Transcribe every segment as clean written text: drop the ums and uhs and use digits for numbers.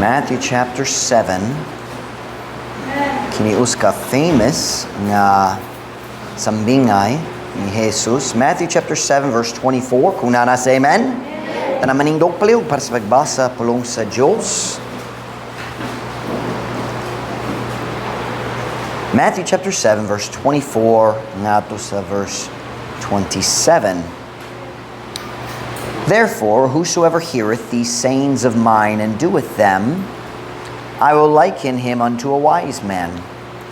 Matthew chapter 7. Kinius ka famous nga sambingay ni Jesus. Matthew chapter 7 verse 24. Kung nanasa amen. Tanamaningdog paliw para sa pagbasa pulong sa Diyos. Matthew chapter 7 verse 24 ngadto sa verse 27. Therefore, whosoever heareth these sayings of mine and doeth them, I will liken him unto a wise man,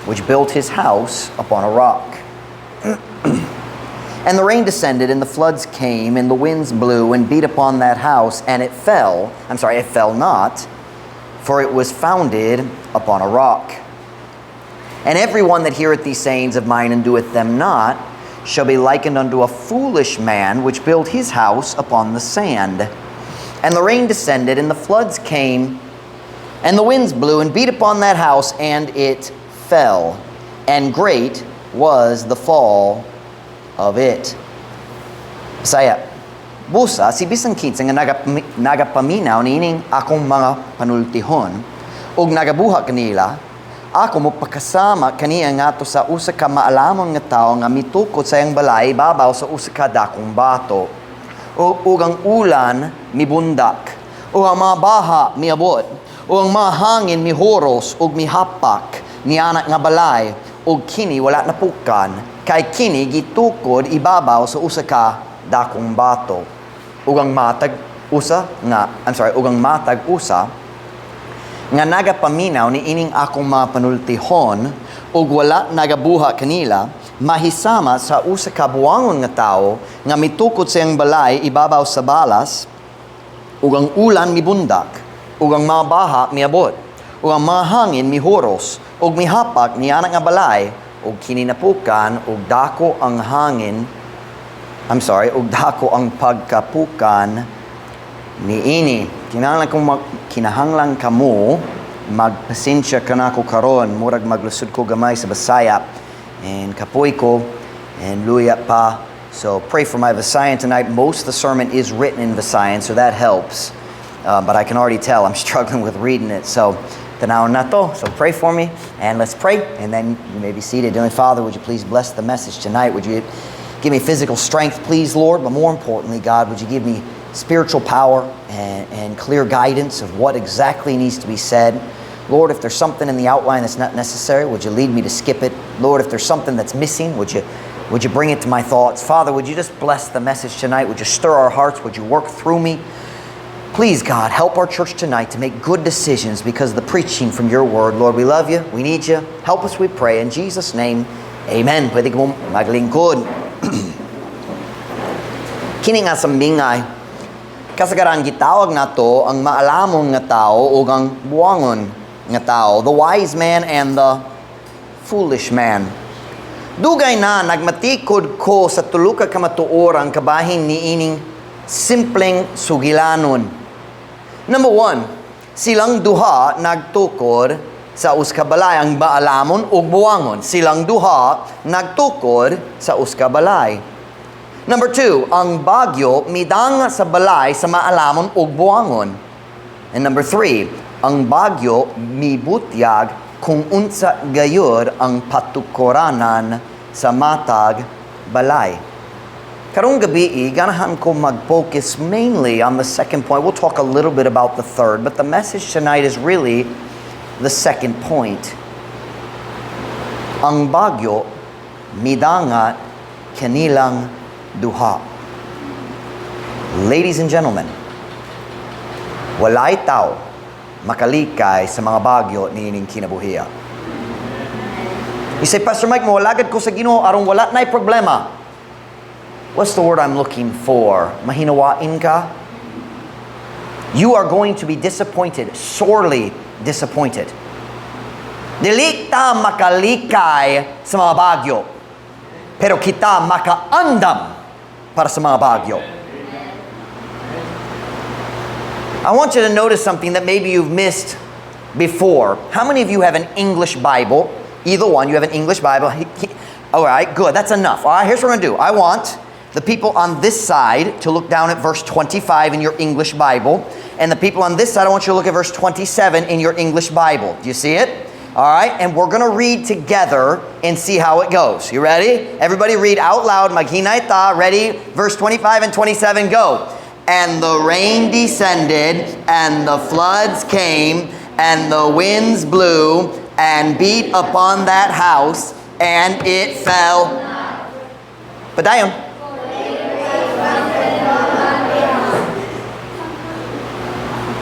which built his house upon a rock. And the rain descended, and the floods came, and the winds blew and beat upon that house, and it fell. It fell not, for it was founded upon a rock. And everyone that heareth these sayings of mine and doeth them not, shall be likened unto a foolish man, which built his house upon the sand. And the rain descended, and the floods came, and the winds blew and beat upon that house, and it fell. And great was the fall of it. Saya, busa, si bisang kinsa nga nagapaminaw nining akong mga panultihon, ug nagabuha kanila, ako mo pakasama kaniya nga to sa usa ka maalamon nga tao nga mitukod sa iyang balay babaw sa usa ka dakong bato. Ug ang ulan mibundak, ug ang mga baha miabot, ug ang mga hangin mihoros ug mihapak niana nga balay, ug kini wala napukan kay kini gitukod ibabaw sa usa ka dakong bato. Ug ang matag usa nga nagapaminaw ni ining akong mga panultihon ug wala nagabuha kanila, mahisama sa usa ka buwangon nga tao nga mitukod sa iyang balay ibabaw sa balas, ug ang ulan mibundak, ug ang mga baha miabot, ug ang mga hangin mihoros, ug mihapak niana nga balay, ug kininapukan, ug dako ang pagkapukan niini. Kinahanglan kamo magpasensya ka na ko karon, murag maglusod ko gamay sa Bisaya and kapoy ko and luya pa. So pray for my Visayan tonight. Most of the sermon is written in Visayan, so that helps. But I can already tell I'm struggling with reading it. So tanawon na to. So pray for me and let's pray, and then you may be seated. Heavenly Father, would you please bless the message tonight? Would you give me physical strength, please, Lord? But more importantly, God, would you give me spiritual power and clear guidance of what exactly needs to be said. Lord, if there's something in the outline that's not necessary, would you lead me to skip it? Lord, if there's something that's missing, would you bring it to my thoughts? Father, would you just bless the message tonight? Would you stir our hearts? Would you work through me? Please, God, help our church tonight to make good decisions because of the preaching from your word. Lord, we love you. We need you. Help us, we pray. In Jesus' name, amen. Pwede ko maglingkod. Kini nga sambingay, kasagaran gitawag na to ang maalamon nga tao o ang buwangon nga tao, the wise man and the foolish man. Dugay na nagmatikod ko sa tulo ka kamatuoran kabahin ni ining simpleng sugilanon. Number 1, silang duha nagtukod sa uskabalay, ang maalamon ug buwangon. Silang duha nagtukod sa uskabalay. Number 2, ang bagyo midanga sa balay sa maalamon ug buwangon. And number 3, ang bagyo mibutyag kung unsa gayud ang patukoranan sa matag balay. Karong gabi, ganahan ko mag-focus mainly on the second point. We'll talk a little bit about the third, but the message tonight is really the second point. Ang bagyo midanga kanilang duha. Ladies and gentlemen, walay tao makalikay sa mga bagyo niining kinabuhiya. You say, Pastor Mike, mawalagad ko sa Ginoo aron wala na'y problema. What's the word I'm looking for? Mahinawain ka? You are going to be disappointed, sorely disappointed. Dili ta makalikay sa mga bagyo, pero kita makaandam para sa mga bagyo. I want you to notice something that maybe you've missed before. How many of you have an English Bible? Either one, you have an English Bible. All right, good. That's enough. All right, here's what we're going to do. I want the people on this side to look down at verse 25 in your English Bible. And the people on this side, I want you to look at verse 27 in your English Bible. Do you see it? All right, and we're going to read together and see how it goes. You ready? Everybody read out loud. Maghinay ta. Ready? Verse 25 and 27, go. And the rain descended, and the floods came, and the winds blew, and beat upon that house, and it fell. Padayong.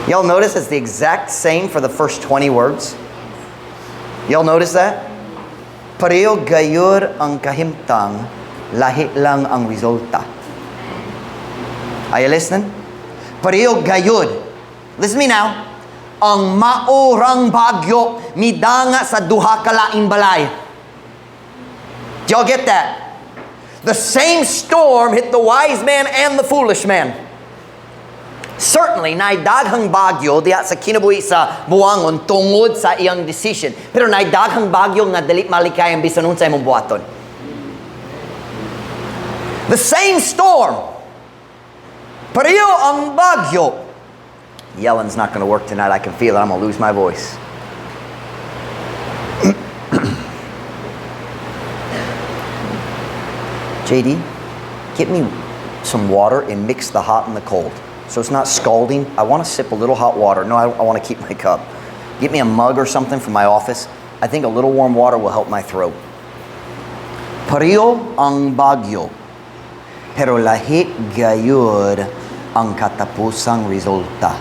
Y'all notice it's the exact same for the first 20 words? Y'all notice that? Pareho gayud ang kahimtang, lahi lang ang resulta. Are you listening? Pareho gayud. Listen to me now. Ang maorang bagyo midanga sa duha ka laing balay. Do y'all get that? The same storm hit the wise man and the foolish man. Certainly, naidaghang bagyo diya sa kinabuhi sa buwangon tungod sa iyang decision. Pero naidaghang bagyo nga dali malikayang bisan unsa imong buhaton. The same storm. Pareho ang bagyo. Yelling's not going to work tonight. I can feel it. I'm going to lose my voice. JD, get me some water and mix the hot and the cold. So it's not scalding. I want to sip a little hot water. No, I want to keep my cup. Get me a mug or something from my office. I think a little warm water will help my throat. Pareho ang bagyo, pero lahi gayud ang katapusang resulta.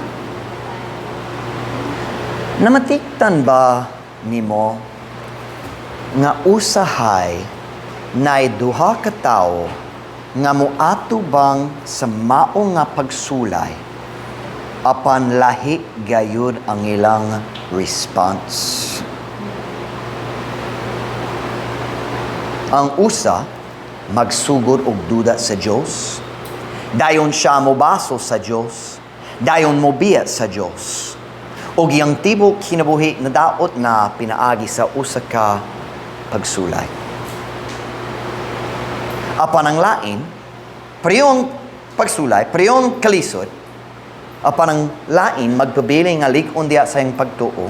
Namatiktan ba nimo nga usahay na duha ka tawo nga moatubang sa mao nga pagsulay apan lahi gayud ang ilang response. Ang usa magsugod og duda sa Dios, dayon siya mobaso sa Dios, dayon mobiya sa Dios. Og iyang tibok kinabuhi na daot na pinaagi sa usa ka pagsulay. Apan ang lain, priyong pagsulay, priyong kalisod, apan ang lain magpabiling nga lig-on diya sa iyang pagtuo,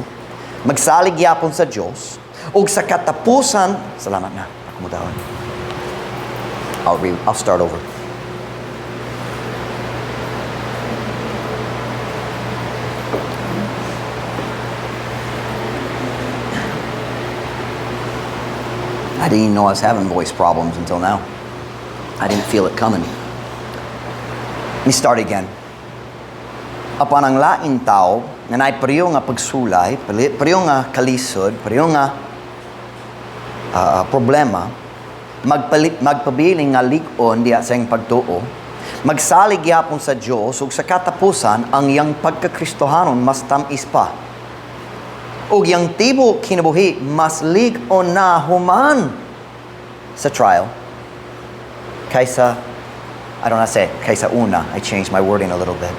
magsalig yapon sa Dios, ug sa katapusan, salamat na, akumudahon. I'll start over. I didn't even know I was having voice problems until now. I didn't feel it coming. Let me start again. Apan ang laing tao, nga naay pareho nga pagsulay, pareho nga kalisod, pareho nga problema, magpabiling nga lig-on diya sa iyang pagtuo, magsalig yapon sa Dios ug sa katapusan ang iyang pagkakristohanon mas tamis pa. Ug iyang tibo kinabuhi mas lig-on na human sa trial kaysa, I don't know how to say it, kaysa una. I changed my wording a little bit.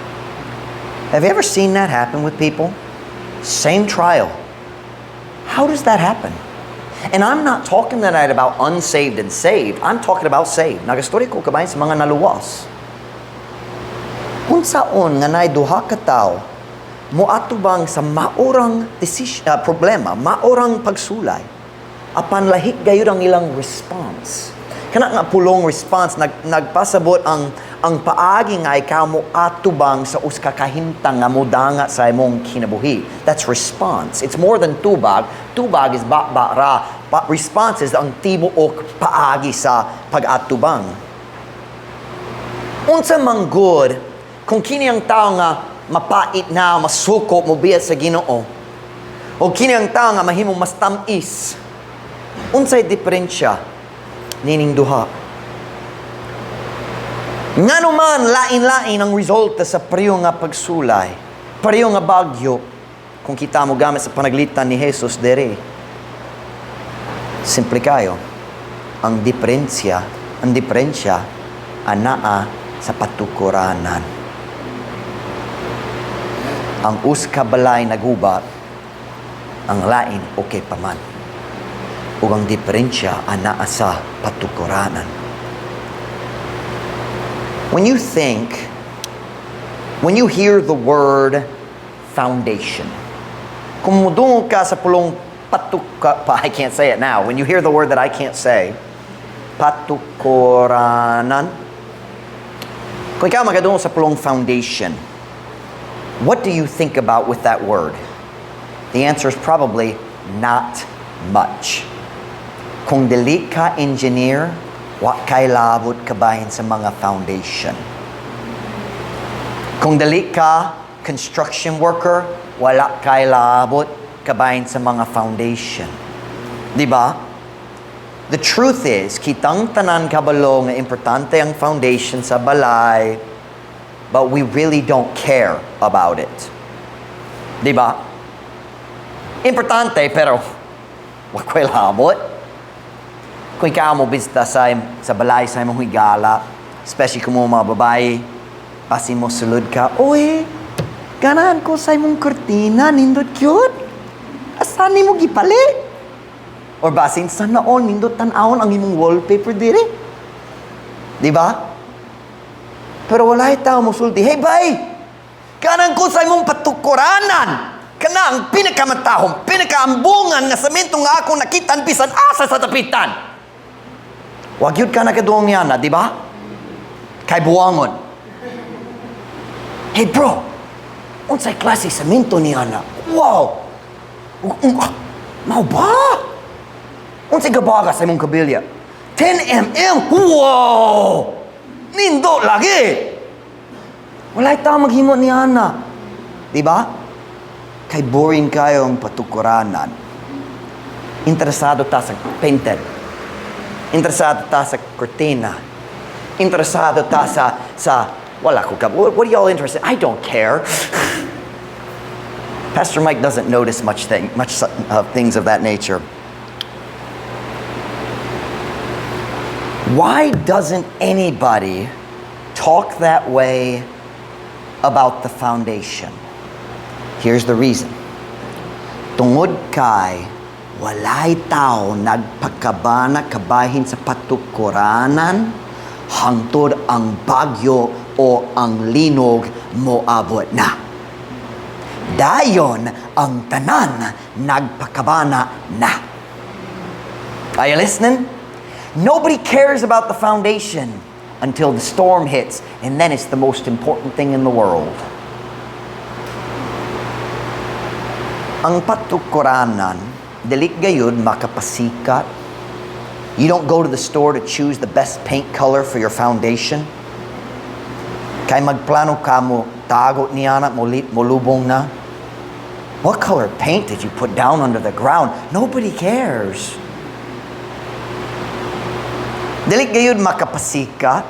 Have you ever seen that happen with people? Same trial. How does that happen? And I'm not talking tonight about unsaved and saved. I'm talking about saved. Nagastorya ko kabayan sa mga naluwas. Unsaon nga nay duha ka tawo moatubang sa maorang problema, maorang pagsulay, apan lahi gayud ang ilang response. Kana nga pulong response nagpasabot ang paagi nga ikaw mo atubang sa uska kahimtang nga modanga sa imong kinabuhi. That's response. It's more than tubag. Tubag is ra. Response is ang tibuok paagi sa pag-atubang. Unsa man good kung kini ang tao nga mapait na, masuko, mobiya sa Ginoo, o kini ang tao nga mahimong mas tamis, unsay diferensya nining duha? Nga naman, lain-lain ang resulta sa pareho nga pagsulay, pareho nga bagyo, kung kita mo gamit sa panaglitan ni Jesus dere. Simple kayo, ang diferensya anaa sa patukuranan. Ang uska balay nagubat, ang lain okay pa man. Ug ang diferensya anaa sa patukuranan. When you hear the word foundation, kung mudungog ka sa pulong I can't say it now. When you hear the word that I can't say, patukoranan, kung ikaw magadungog sa pulong foundation, what do you think about with that word? The answer is probably not much. Kung dili ka engineer, wa kay labot kabahin sa mga foundation. Kung dili ka construction worker, wala kay labot kabahin sa mga foundation. Di ba? The truth is, kitang tanan kabalo nga importante ang foundation sa balay, but we really don't care about it. Di ba? Importante, pero wala kay labot. Kung ikaw mo bisita sa balay sa imong higala, especially kung mga babae, pasin mo sulod ka, oy, ganahan ko sa imong kortina, nindot cute. Asan ni mo gipali? Or basin sa naon, nindot tan-awon ang imong wallpaper dire. Di ba? Pero wala tao mo sulti, hey bay, ganahan ko sa imong patukuranan. Kana ang pinakamatahong, pinakaambungan nga samento nga ako nakitan bisan asa sa tapitan. Wag yun ka nakaduong niya na, di ba? Kay buwangon. Hey bro, unsay klase samento niya na? Wow! Mau ba? Unsay gabaga sa imong kabilya? 10 mm? Wow! Nindo lagi! Walay ta maghimo niya na. Di ba? Kay boring kayo ang patukuranan. Interesado ta sa painted. Interesado ta sa cortina. Interesado ta sa wala ko ka. What are y'all interested? I don't care. Pastor Mike doesn't notice much things of that nature. Why doesn't anybody talk that way about the foundation? Here's the reason. Tungod kay walay tao nagpakabana kabahin sa patukuranan hangtod ang bagyo o ang linog moabot na. Dayon ang tanan nagpakabana na. Are you listening? Nobody cares about the foundation until the storm hits, and then it's the most important thing in the world. Ang patukuranan, dili gayud makapasikat. You don't go to the store to choose the best paint color for your foundation. Kay magplano ka mo, tago niya na, molubong na. What color paint did you put down under the ground? Nobody cares. Dili gayud makapasikat.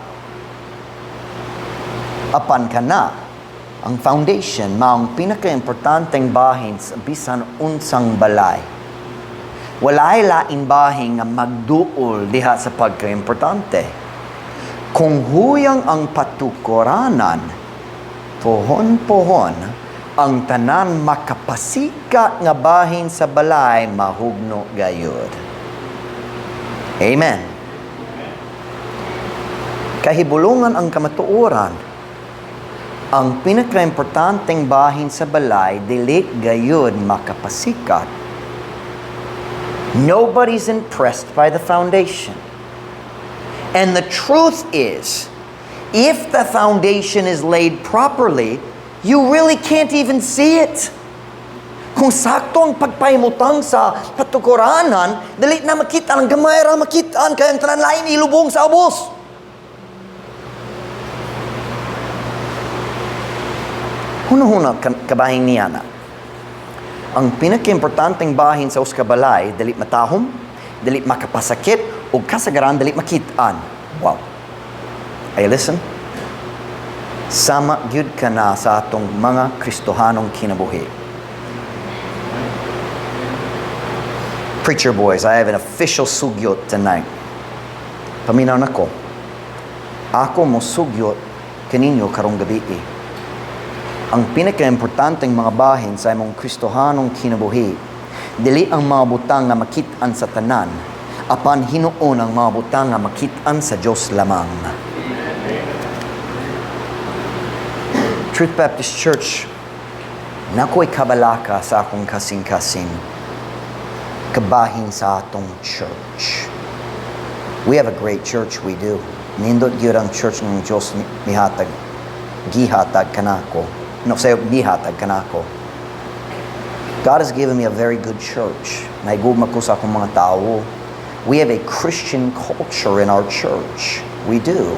Apan ka na. Ang foundation, maong pinaka-importanteng bahin sa bisan unsang balay. Walay laing bahin nga magduol diha sa pagka-importante. Kung huyang ang patukuranan, pohon-pohon, ang tanan makapasikat nga bahin sa balay, mahugno gayud. Amen. Kahibulungan ang kamatuoran, ang pinaka-importanteng bahin sa balay, dili gayud makapasikat. Nobody's impressed by the foundation. And the truth is, if the foundation is laid properly, you really can't even see it. Kung sakto ang pagpahimutang sa patukuranan, dili na makita, ang gamay ra makitaan, kaya ang tanan lain ilubong sa ubos. Huna-huna kabahin niya na. Ang pinaka-importanteng bahin sa uskabalay, dili matahom, dili makapasakit, o kasagaran, dili makitaan. Wow. Ay, listen. Sama gyud ka na sa atong mga Kristohanong kinabuhi. Preacher boys, I have an official sugyot tonight. Paminaw na ko. Ako mo sugyot kaninyo karong gabi. Ang pinaka-importanteng mga bahin sa imong Kristohanong kinabuhi, dili ang mga butang nga makitaan sa tanan, apan hinuon ang mga butang nga makitaan sa Dios lamang. Truth Baptist Church, nako'y kabalaka sa akong kasing-kasing kabahin sa atong church. We have a great church, we do. Nindot gyud ang church ng Diyos gihatag kanako. No, say gihatag kanako. God has given me a very good church. Naigugma ko sa akong mga tao. We have a Christian culture in our church. We do.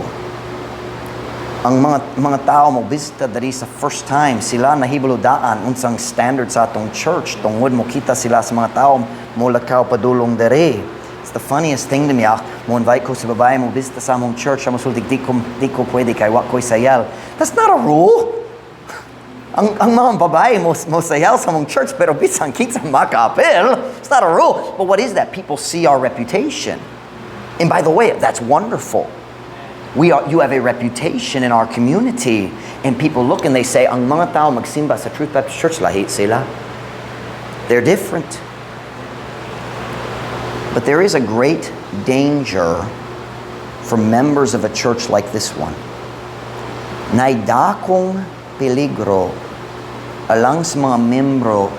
Ang mga tao mo bisita diri sa first time, sila nahibulodaan unsang standard sa atong church. Tungod mo kita sila sa mga tao mo lakaw padulong diri. It's the funniest thing to me. Mo invite ko si babae mo bisita sa among church, mo sulti di ko pwede kay wa ko'y sayal. That's not a rule. Ang mga babae mo sayal sa among church pero bisan kita makapil. It's not a rule. But what is that? People see our reputation. And by the way, that's wonderful. You have a reputation in our community, and people look and they say, ang mga tao magsimba sa Truth Baptist Church, lahi sila. They're different. But there is a great danger for members of a church like this one. Naidakong peligro alang sa mga membro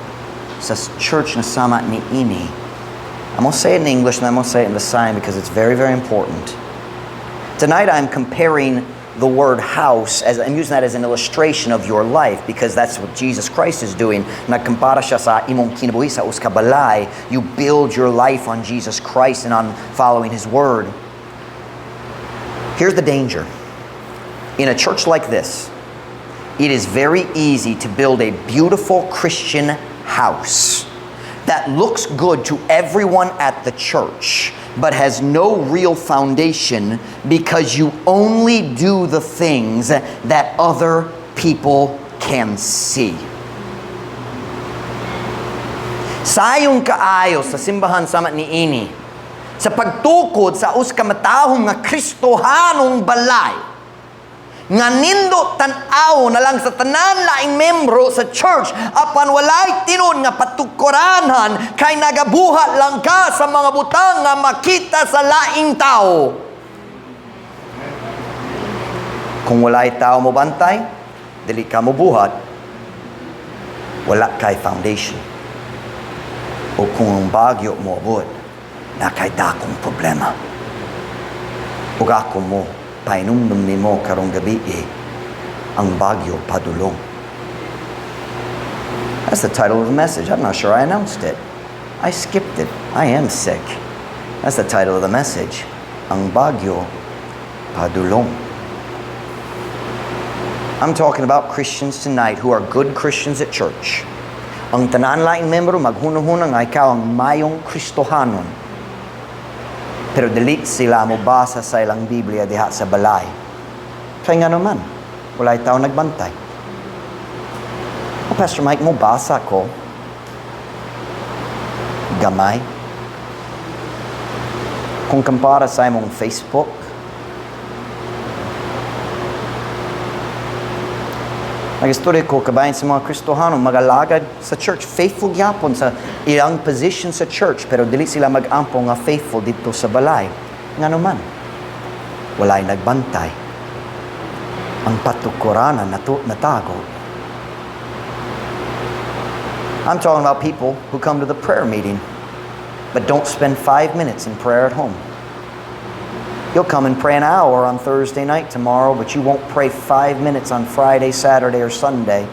sa church na sama ni ini. I'm going to say it in English and I'm going to say it in the sign because it's very, very important. Tonight I'm comparing the word house, as I'm using that as an illustration of your life because that's what Jesus Christ is doing. Nagkumpara siya sa imong kinabuhi sa uskabalay. You build your life on Jesus Christ and on following His Word. Here's the danger. In a church like this, it is very easy to build a beautiful Christian house that looks good to everyone at the church, but has no real foundation because you only do the things that other people can see. Sayong kaayo sa simbahan sama ni ini sa pagtukod sa uskamatahong nga Kristohanong balay nga nindo tan-aw na lang sa tanan laing membro sa church apan walay tinud nga patukoranhan kay nagabuhat lang ka sa mga butang nga makita sa laing tao. Kung walay tao mo bantay, dili ka mo buhat, wala kay foundation. O kung ang bagyo mo abot, na kay dakong problema. Ug ako mo painumdum nimo karong gabi ang Bagyo Padulong. That's the title of the message. I'm not sure I announced it. I skipped it. I am sick. That's the title of the message. Ang Bagyo Padulong. I'm talking about Christians tonight who are good Christians at church. Ang tanan laing membro maghunong-hunong nga ikaw ang mayong Kristohanon. Pero dili sila mo basa sa ilang Biblia diha sa balay. Kaya nga naman, walay tao nagbantay. Pastor Mike, mo basa ko gamay. Kung kumpara sa imong Facebook, nag-istorya ko kabayan sa mga Kristohano magalagad sa church, faithful gyapon sa ilang position sa church, pero dili sila mag-ampo nga faithful dito sa balay. Nga naman, walay nagbantay. Ang patukoranan natago. I'm talking about people who come to the prayer meeting but don't spend 5 minutes in prayer at home. You'll come and pray an hour on Thursday night tomorrow, but you won't pray 5 minutes on Friday, Saturday, or Sunday.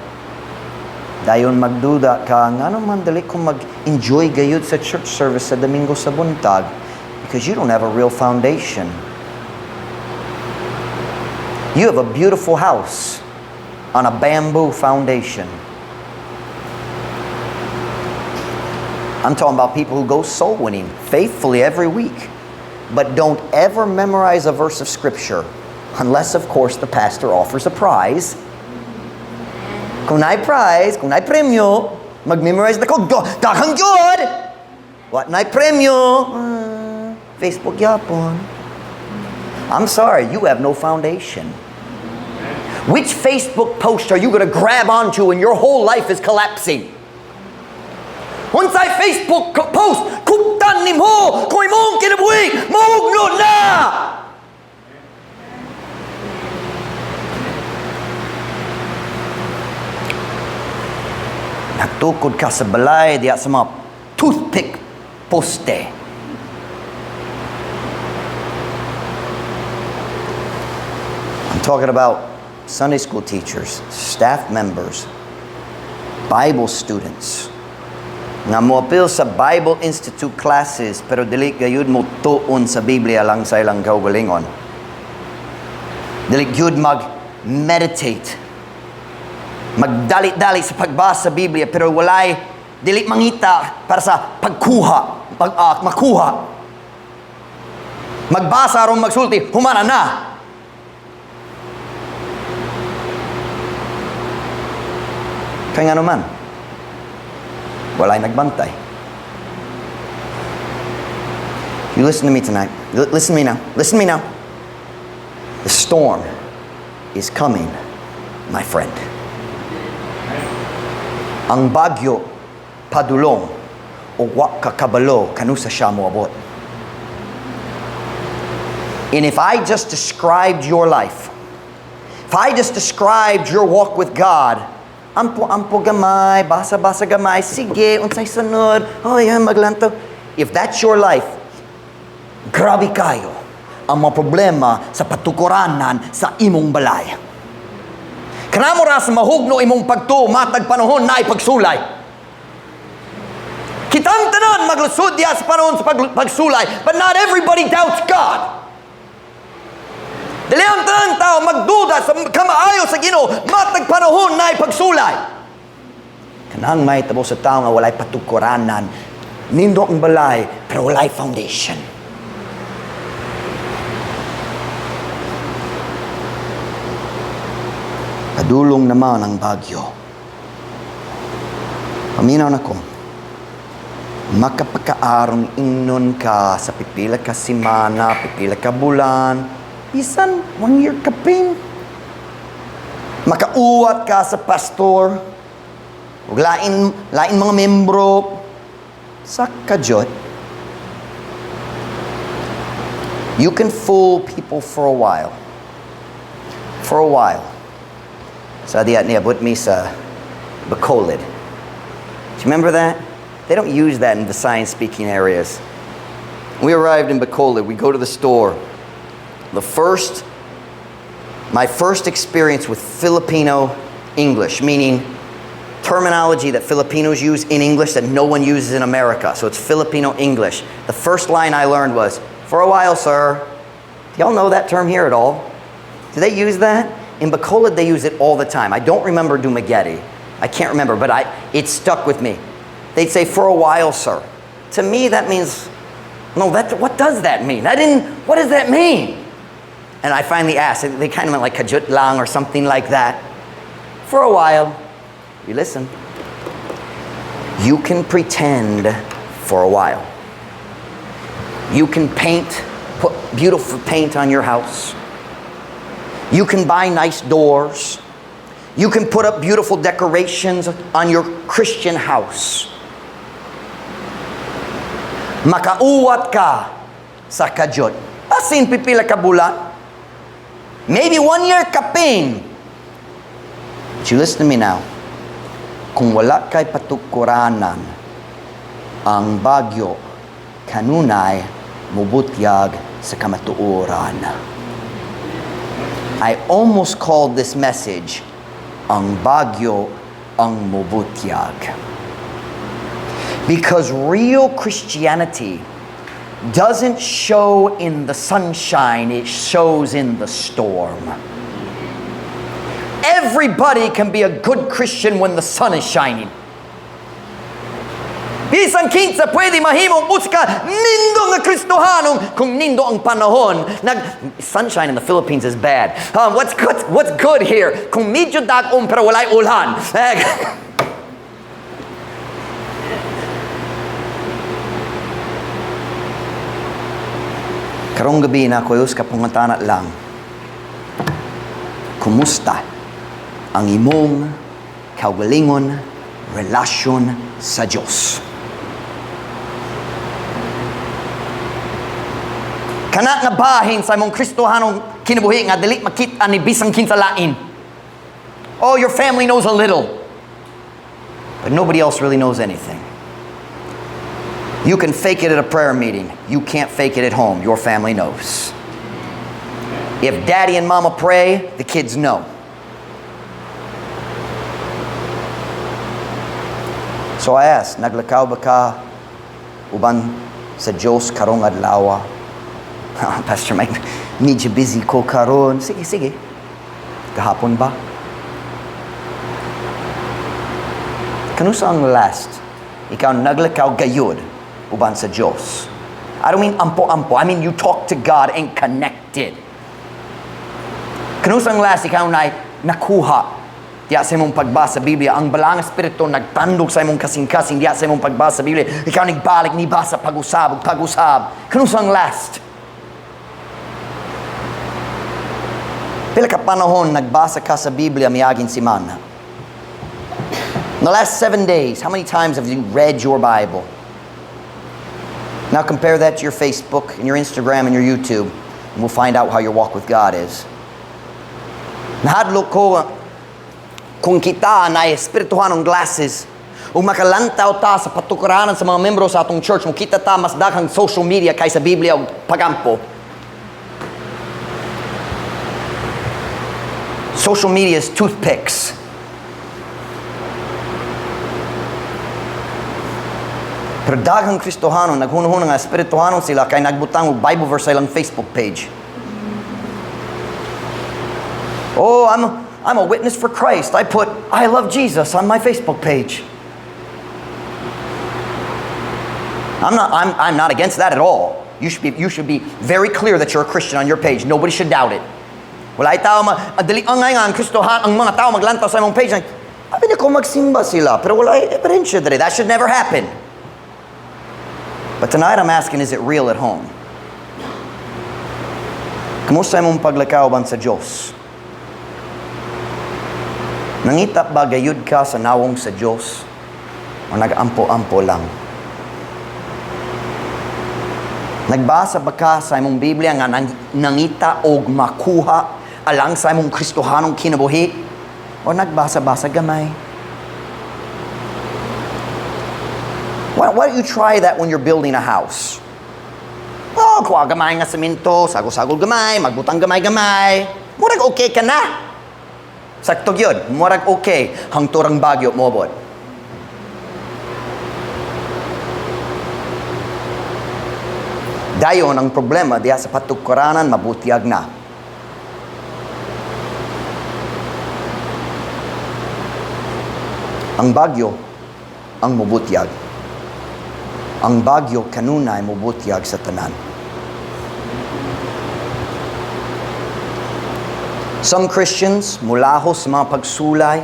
Dayon magduda ka, nga naman dali kong mag-enjoy gayud sa church service sa Domingo sa buntag because you don't have a real foundation. You have a beautiful house on a bamboo foundation. I'm talking about people who go soul winning faithfully every week, but don't ever memorize a verse of Scripture, unless, of course, the pastor offers a prize. Kung na'y prize, kung na'y premyo, mag-memorize na ko, daghang good! What na'y premyo? Facebook yapon. I'm sorry, you have no foundation. Which Facebook post are you going to grab onto when your whole life is collapsing? Unsay Facebook post, kuktan nimo, kung imong kinabuhi, mahugno na! Tukod ka sa balay, diya sa mga toothpick poste. I'm talking about Sunday school teachers, staff members, Bible students. Nga mo appeal sa Bible Institute classes pero dili gayud mo tuon sa Biblia lang sa ilang kaugalingon. Dili gyud mag-meditate. Magdali-dali sa pagbasa sa Biblia pero walay dili mangita para sa pagkuha, makuha. Magbasa aron magsulti, humana na. Kaya nga naman, walay nagbantay. You listen to me tonight. Listen to me now. Listen to me now. The storm is coming, my friend. Ang bagyo, padulong, o wa kakabalo, kanusa siya moabot. And if I just described your life, if I just described your walk with God, ampo gamay, basa gamay, sige, unsay sunod, oh yan, maglanto. If that's your life, grabe kayo ang mga problema sa patukuranan sa imong balay. Kanamo ra sa mahugno imong pagtuo, matag panahon na ipagsulay. Kitang tanan maglusod diya sa panahon sa pagsulay, but not everybody doubts God. Dali ang tanan tao magduda sa kamaayo sa Ginoo, matag panahon na ipagsulay. Kanang may tabo sa tao nga walay patukuranan, nindo ang balay pero walay foundation. Padulong naman ang bagyo. Paminaw na ko, makapakaarong ingnon ka sa pipila ka simana, pipila ka bulan, bisan 1 year ka pin. Makauwat ka sa pastor, ug lain mga membro sa kajot. You can fool people for a while. For a while. Sa diya niabot mi sa Bacolod. Do you remember that? They don't use that in the science speaking areas. We arrived in Bacolod. We go to the store. My first experience with Filipino English, meaning terminology that Filipinos use in English that no one uses in America. So it's Filipino English. The first line I learned was, "For a while, sir." Do y'all know that term here at all? Do they use that? In Bacolod, they use it all the time. I don't remember Dumaguete. I can't remember, but it stuck with me. They'd say, "For a while, sir." To me, that means, no, what does that mean? What does that mean? And I finally asked, they kind of meant like kajut lang or something like that. For a while, you listen. You can pretend for a while. You can put beautiful paint on your house. You can buy nice doors. You can put up beautiful decorations on your Christian house. Makauwat ka sa kajut. Asin pipila ka bulan. Maybe 1 year kapin. But you listen to me now. Kung wala kay patukuranan, ang bagyo kanunay mubutyag sa kamatuoran. I almost called this message, ang bagyo ang mubutyag. Because real Christianity doesn't show in the sunshine, it shows in the storm. Everybody can be a good Christian when the sun is shining. Bisan kinsa pwede mahimong uska nindo nga Kristohanong kung nindo ang panahon. Sunshine in the Philippines is bad. What's good here? Kung medyo dagom pero walay ulan. Karong gabi na ko ka pangutana lang. Kumusta ang imong kaugalingon relasyon sa Diyos? Kana nga bahin sa imong Kristohanong kinabuhi nga dili makita ni bisang kinsa lain. Oh, your family knows a little. but nobody else really knows anything. You can fake it at a prayer meeting. You can't fake it at home. Your family knows. If daddy and mama pray, the kids know. So I asked, naglakaw ba ka uban sa Diyos karong adlaw? Pastor Mike, medyo busy ko karon. Sige. Kahapon ba? Kanusa ang last? Ikaw naglakaw gayud uban sa Diyos. I don't mean ampo-ampo. I mean you talk to God and connected. Kanusa ang last ikaw na nakuha diya sa imong pagbasa Biblia, ang balang espiritu nagtandog sa imong kasing-kasing diya sa imong pagbasa Biblia, ikaw nagbalik ni basa pag-usab. Kanusa ang last? Pila ka panahon nagbasa ka sa Biblia miaging simana? In the last 7 days, how many times have you read your Bible? Now compare that to your Facebook and your Instagram and your YouTube, and we'll find out how your walk with God is. Nahadlok ko kung kita na espirituhanong glasses o makalantaw ta sa patukuranan sa mga membro sa atong church, mo kita ta mas daghang social media kaysa Biblia o pagampo. Social media is toothpicks. Pero daghang Kristohano naghuno-huno nga espirituhano sila kay nagbutang og Bible verse sa ilang Facebook page. Oh, I'm a witness for Christ. I put I love Jesus on my Facebook page. I'm not against that at all. You should be very clear that you're a Christian on your page. Nobody should doubt it. Wala ay tao madali ang Kristohan ang mga tao maglantaw sa imong page. Abi na ko magsimba sila, pero wala ay eberensya diri. That should never happen. But tonight I'm asking, is it real at home? Kumusta imong paglakaw ban sa Diyos? Nangita ba gayud ka sa nawong sa Diyos? O nag-ampo-ampo lang? Nagbasa ba ka sa imong Biblia nga nangita og makuha alang sa imong Kristohanong kinabuhi? O nagbasa-basa gamay? Why don't you try that when you're building a house? Oh, kuha gamay nga semento, sagol-sagol gamay, magbutang gamay-gamay. Murag okay ka na. Sakto yun, murag okay. Hangturang Bagyo, mobot. Dayon ang problema diya sa patukuranan, mabutiag na. Ang Bagyo, ang mabutiag. Ang Bagyo kanunay mubutiag sa tanan. Some Christians mulahos sa mga pagsulay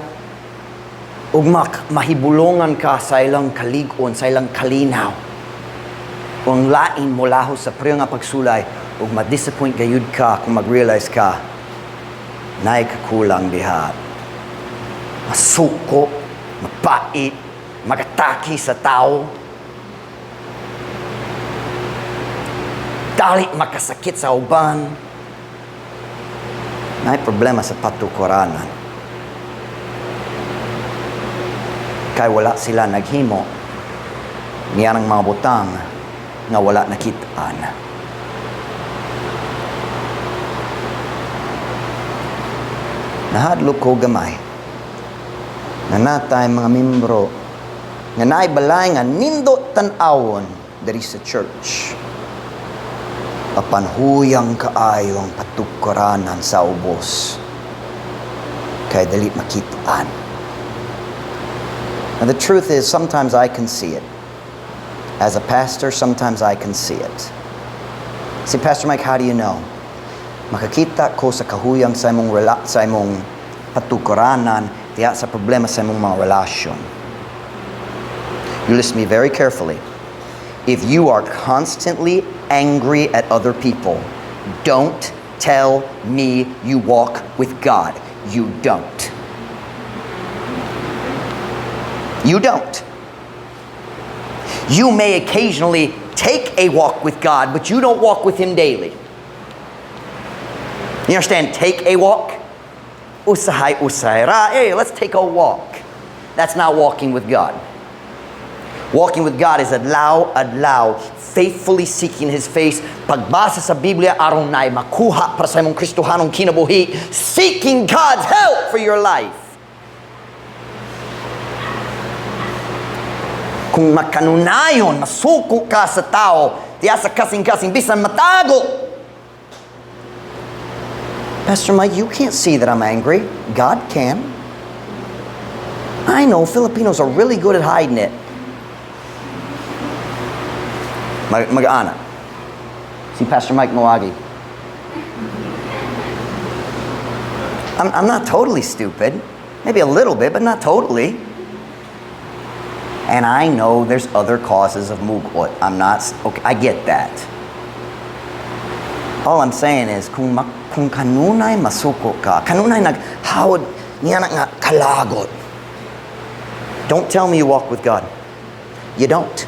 ug mahibulongan ka sa ilang kalig-on, sa ilang kalinaw. Kung lain mulahos sa priyo nga pagsulay ug ma-disappoint gayud ka kung mag-realize ka naay kakulang diha. Masuko, mapait, magataki sa tao. Dali makasakit sa uban. May problema sa patukuranan. Kay wala sila naghimo niya ng mga butang nga wala nakitaan. Nahadlok ko gamay nga natay mga membro nga naibalay nga nindot tan-awon diri sa church. Apan huyang kaayo ang patukuranan sa ubos. Kaya dali makitaan. And the truth is, sometimes I can see it. As a pastor, sometimes I can see it. See, Pastor Mike, how do you know? Makakita ko sa kahuyang sa imong patukuranan, diya sa problema sa imong mga relasyon. You listen to me very carefully. If you are constantly angry at other people, don't tell me you walk with God. You don't. You don't. You may occasionally take a walk with God, but you don't walk with Him daily. You understand? Take a walk. Usahay, usay. Let's take a walk. That's not walking with God. Walking with God is adlaw, faithfully seeking His face. Pagbasa sa Biblia, aron na'y makuha para sa imong Kristohanong kinabuhi, seeking God's help for your life. Kung makanunayon, masuko ka sa tao, tiya sa kasing-kasing, bisan matago. Pastor Mike, you can't see that I'm angry. God can. I know Filipinos are really good at hiding it. Mag-ana. Si Pastor Mike Mawagi. I'm not totally stupid. Maybe a little bit, but not totally. And I know there's other causes of mugot. Okay, I get that. All I'm saying is, kung kanunay masuko ka, kanunay naghawad niya nga kalagot. Don't tell me you walk with God. You don't.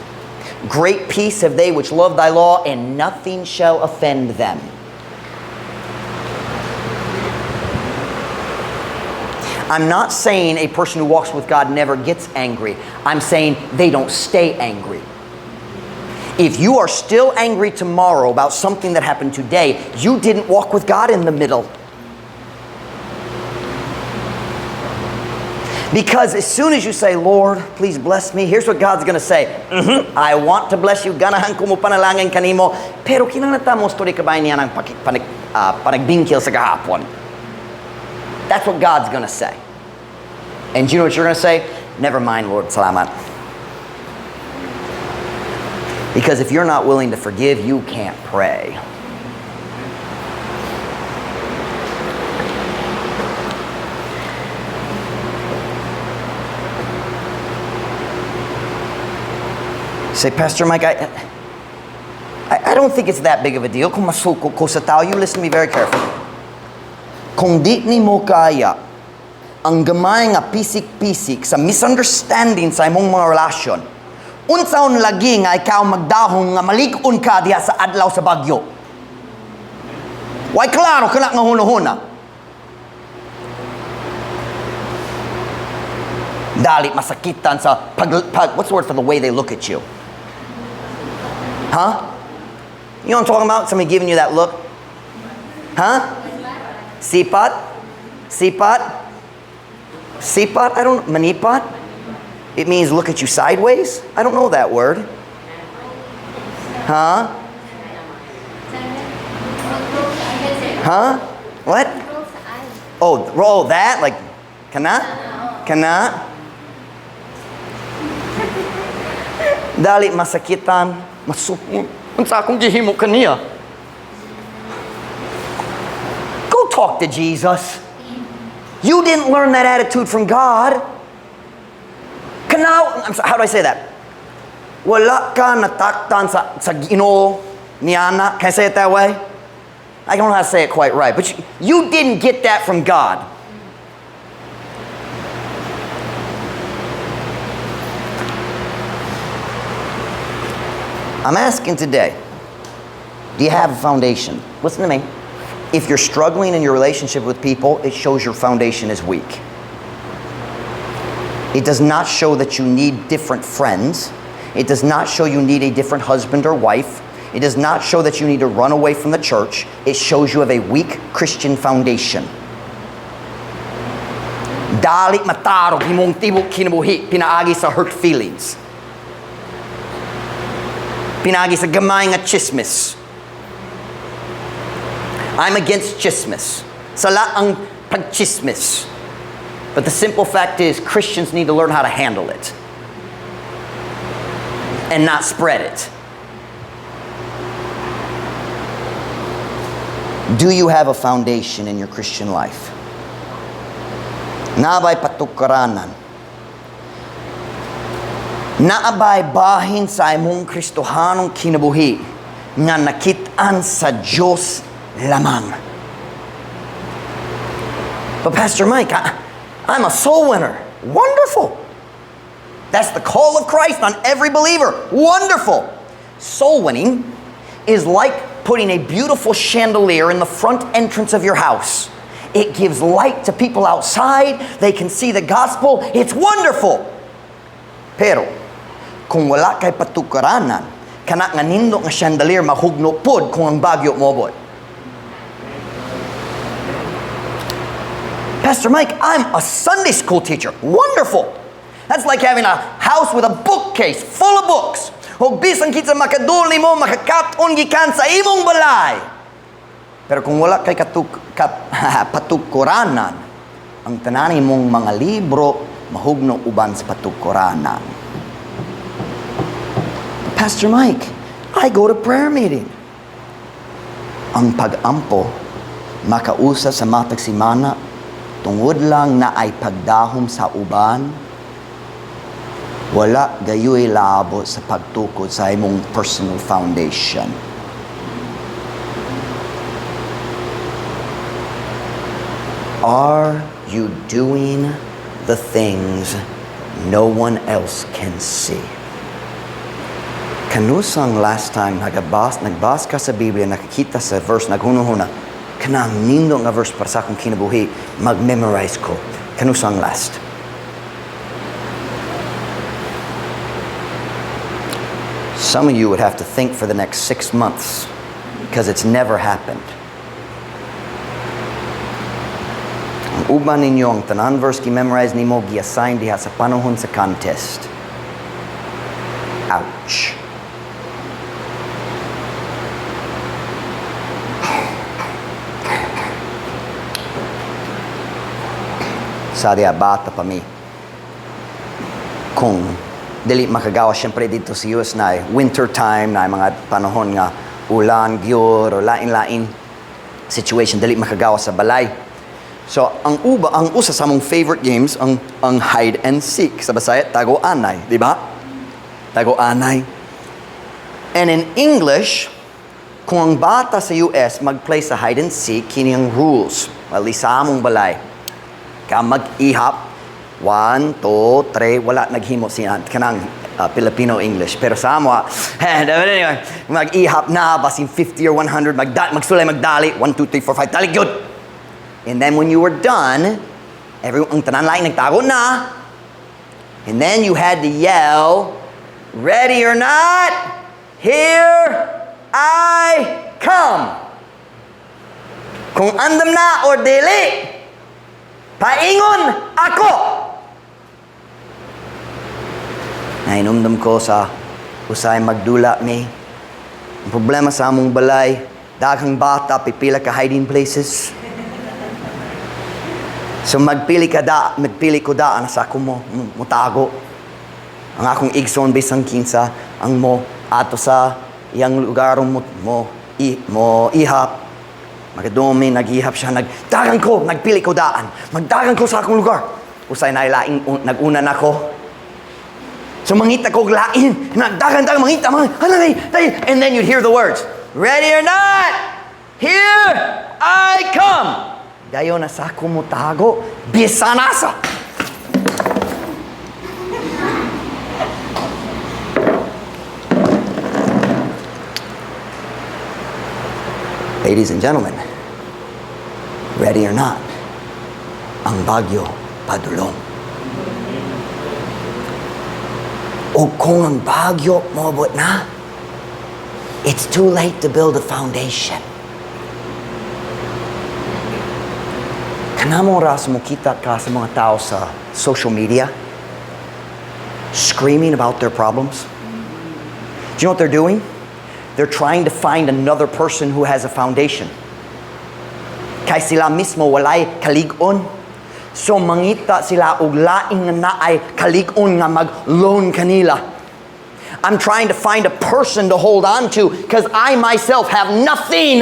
Great peace have they which love thy law, and nothing shall offend them. I'm not saying a person who walks with God never gets angry. I'm saying they don't stay angry. If you are still angry tomorrow about something that happened today, you didn't walk with God in the middle. Because as soon as you say, Lord, please bless me, here's what God's going to say. I want to bless you. Ganahan ko mo panalangin kanimo. Pero kinangata mo story kabay niya ng panagbingkil sa kahapon. That's what God's going to say. And you know what you're going to say? Never mind, Lord, salamat. Because if you're not willing to forgive, you can't pray. Say, Pastor Mike, I don't think it's that big of a deal. Kung masuko ko sa tao, you listen to me very carefully. Kung di ni mo kaya ang gamay nga pisik-pisik sa misunderstanding sa imong mga relasyon, unsaon lagi nga ikaw magdahong nga malig-on ka diha sa adlaw sa Bagyo. Why klaro kana nga hunahuna. Dali masakitan sa what's the word for the way they look at you? Huh? You know what I'm talking about? Somebody giving you that look? Huh? Sipat? Sipat? Sipat? I don't know. Manipat? It means look at you sideways? I don't know that word. Huh? Huh? What? Oh, that? Like, kana? Kana? Dali masakitan, masuko. Unsa akong gihimo kaniya? Go talk to Jesus. You didn't learn that attitude from God. How do I say that? Wala ka nataktan sa Ginoo niyana. Can I say it that way? I don't know how to say it quite right. But you didn't get that from God. I'm asking today, do you have a foundation? Listen to me. If you're struggling in your relationship with people, it shows your foundation is weak. It does not show that you need different friends. It does not show you need a different husband or wife. It does not show that you need to run away from the church. It shows you have a weak Christian foundation. Dali matarog himong tibok kinabuhi pinaagi sa hurt feelings. Pinagi sa gamay nga chismis. I'm against chismis. Sala ang pagchismis. But the simple fact is, Christians need to learn how to handle it. And not spread it. Do you have a foundation in your Christian life? Nabay patukaranan. Naabay bahin sa imong Kristohanong kinabuhi nga nakit-an sa Diyos lamang. But Pastor Mike, I'm a soul winner. Wonderful. That's the call of Christ on every believer. Wonderful. Soul winning is like putting a beautiful chandelier in the front entrance of your house. It gives light to people outside. They can see the gospel. It's wonderful. Pero, kung wala kay patukaranan, kana nga nindo nga chandelier mahugno pod kung ang bagyo mobot. Pastor Mike, I'm a Sunday school teacher. Wonderful. That's like having a house with a bookcase full of books. Hug bisan kitsa makaduli mo, makakaton gikan sa imong balay. Pero kung wala kay patukuranan, ang tanan mong mga libro mahugno uban sa patukuranan. Pastor Mike, I go to prayer meeting. Ang pag-ampo makausa sa matag simana tungod lang na ay pagdahom sa uban. Wala gayoy labo sa pagtukod sa imong personal foundation. Are you doing the things no one else can see? Kanusang last time nagbas ka sa Biblia, nakikita sa verse, naghunahuna, kanang nindo nga verse para sa akong kinabuhi, mag-memorize ko. Kanusang last. Some of you would have to think for the next 6 months because it's never happened. Ang uban ninyo, ang tanan verse ki-memorize nimo, gi-assign diha sa panahon sa contest. Ouch. Sa diya, bata pa mi. Kung dili makagawa syempre dito sa US na winter time na mga panahon nga ulan, gyur o lain-lain situation, dili makagawa sa balay. So ang usa sa mong favorite games ang hide and seek sa Bisaya tago-anay, di ba? Tago-anay. And in English, kung ang bata sa US mag-play sa hide and seek, kini ang rules. At least sa among balay. Ka mag-ihap 1, 2, 3, wala naghimo siya kanang Filipino-English. Pero sa amo, anyway, mag-ihap na, basin 50 or 100, magsulay, magdali, 1, 2, 3, 4, 5, dali, good. And then when you were done, ang tanan laing nagtago na, and then you had to yell, ready or not, here I come. Kung andam na or dili, paingon ako. Nainumdum ko sa usay magdula mi. Ang problema sa among balay, daghang bata pipila ka hiding places. So magpili ko daan sa ako mo mutago. Ang akong igsoon bisang kinsa ang mo ato sa iyang lugar mo ihap. Magdumi, naghihap siya, nagpili ko daan. Magdagan ko sa akong lugar. Usay na ilaing, naguna na ko. So mangita ko lain, nagdagan mangita, and then you'd hear the words, ready or not, here I come. Dayo na sa akong mutago, bisanasa. Ladies and gentlemen, ready or not, ang Bagyo, Padulong. O kung ang Bagyo mabot na, it's too late to build a foundation. Kanamong ras mo kita ka sa mga tao sa social media, screaming about their problems. Do you know what they're doing? They're trying to find another person who has a foundation. Kay sila mismo walay kalig-on. So mangita sila og laing na ay kalig-on nga mag-loan kanila. I'm trying to find a person to hold on to because I myself have nothing.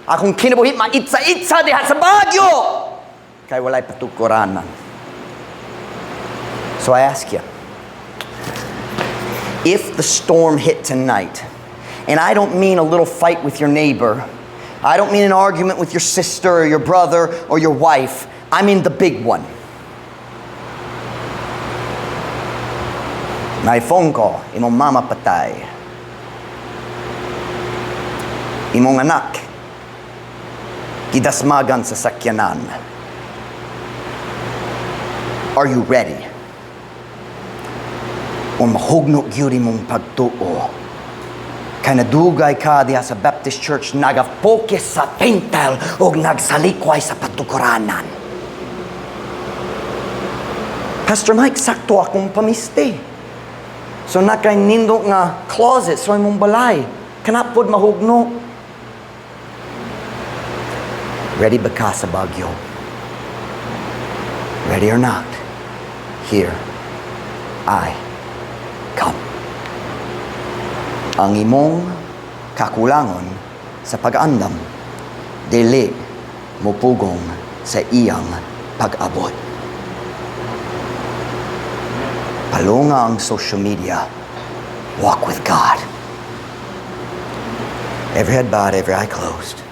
Akong kinabuhi maitsa-itsa diha sa Bagyo. Kay walay patukuranan. So I ask you, if the storm hit tonight, and I don't mean a little fight with your neighbor. I don't mean an argument with your sister or your brother or your wife. I mean the big one. May phone call, imong mama patay. Imong anak, Idasmagan sa sakyanan. Are you ready? O mahugno gyud mong pagtuo. Kaya nadugay ka diha sa Baptist Church, nag-focus sa temple o nagsalikway sa patukuranan. Pastor Mike, sakto akong pamiste. So nakay nindot nga closet so imong balay. Kanapod mahugno. Ready ba ka sa Bagyo? Ready or not, here I come. Ang imong kakulangon sa pag-andam, dili mupugong sa iyang pag-abot. Palunga ang social media. Walk with God. Every head bowed, every eye closed.